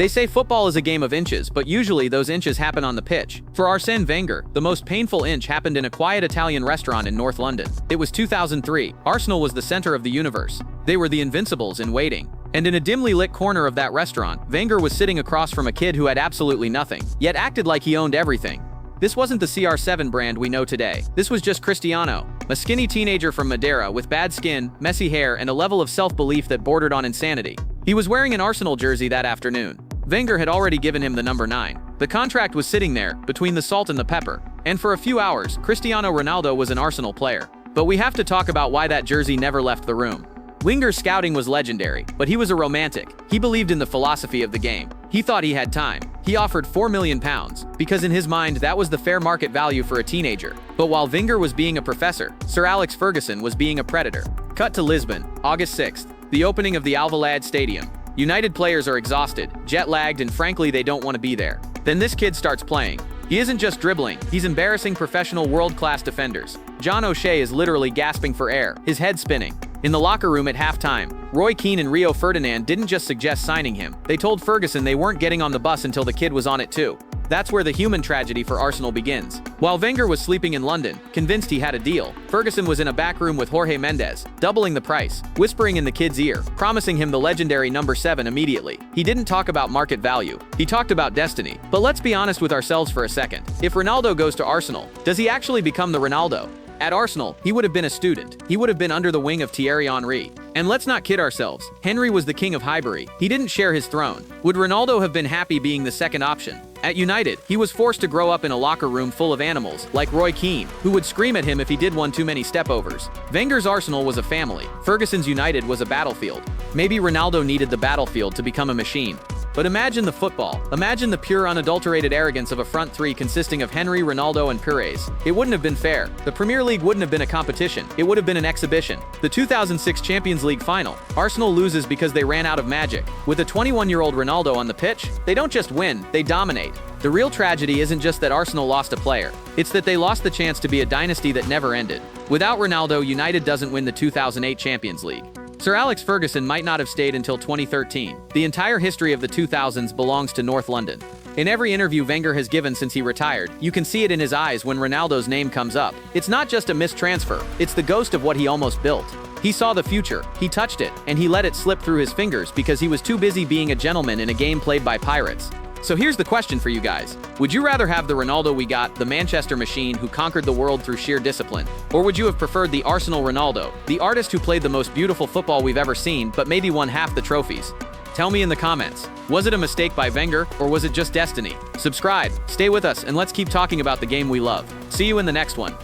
They say football is a game of inches, but usually those inches happen on the pitch. For Arsène Wenger, the most painful inch happened in a quiet Italian restaurant in North London. It was 2003. Arsenal was the center of the universe. They were the Invincibles in waiting. And in a dimly lit corner of that restaurant, Wenger was sitting across from a kid who had absolutely nothing, yet acted like he owned everything. This wasn't the CR7 brand we know today. This was just Cristiano, a skinny teenager from Madeira with bad skin, messy hair, and a level of self-belief that bordered on insanity. He was wearing an Arsenal jersey that afternoon. Wenger had already given him the number 9. The contract was sitting there, between the salt and the pepper. And for a few hours, Cristiano Ronaldo was an Arsenal player. But we have to talk about why that jersey never left the room. Wenger's scouting was legendary, but he was a romantic. He believed in the philosophy of the game. He thought he had time. He offered £4 million, because in his mind that was the fair market value for a teenager. But while Wenger was being a professor, Sir Alex Ferguson was being a predator. Cut to Lisbon, August 6th, the opening of the Alvalade Stadium. United players are exhausted, jet-lagged, and frankly they don't want to be there. Then this kid starts playing. He isn't just dribbling, he's embarrassing professional world-class defenders. John O'Shea is literally gasping for air, his head spinning. In the locker room at halftime, Roy Keane and Rio Ferdinand didn't just suggest signing him, they told Ferguson they weren't getting on the bus until the kid was on it too. That's where the human tragedy for Arsenal begins. While Wenger was sleeping in London, convinced he had a deal, Ferguson was in a back room with Jorge Mendes, doubling the price, whispering in the kid's ear, promising him the legendary number 7 immediately. He didn't talk about market value, he talked about destiny. But let's be honest with ourselves for a second. If Ronaldo goes to Arsenal, does he actually become the Ronaldo? At Arsenal, he would have been a student. He would have been under the wing of Thierry Henry. And let's not kid ourselves, Henry was the king of Highbury. He didn't share his throne. Would Ronaldo have been happy being the second option? At United, he was forced to grow up in a locker room full of animals, like Roy Keane, who would scream at him if he did one too many stepovers. Wenger's Arsenal was a family. Ferguson's United was a battlefield. Maybe Ronaldo needed the battlefield to become a machine. But imagine the football. Imagine the pure, unadulterated arrogance of a front three consisting of Henry, Ronaldo, and Pires. It wouldn't have been fair. The Premier League wouldn't have been a competition. It would have been an exhibition. The 2006 Champions League final. Arsenal loses because they ran out of magic. With a 21-year-old Ronaldo on the pitch, they don't just win, they dominate. The real tragedy isn't just that Arsenal lost a player. It's that they lost the chance to be a dynasty that never ended. Without Ronaldo, United doesn't win the 2008 Champions League. Sir Alex Ferguson might not have stayed until 2013. The entire history of the 2000s belongs to North London. In every interview Wenger has given since he retired, you can see it in his eyes when Ronaldo's name comes up. It's not just a missed transfer, it's the ghost of what he almost built. He saw the future, he touched it, and he let it slip through his fingers because he was too busy being a gentleman in a game played by pirates. So here's the question for you guys. Would you rather have the Ronaldo we got, the Manchester machine who conquered the world through sheer discipline? Or would you have preferred the Arsenal Ronaldo, the artist who played the most beautiful football we've ever seen but maybe won half the trophies? Tell me in the comments. Was it a mistake by Wenger, or was it just destiny? Subscribe, stay with us, and let's keep talking about the game we love. See you in the next one.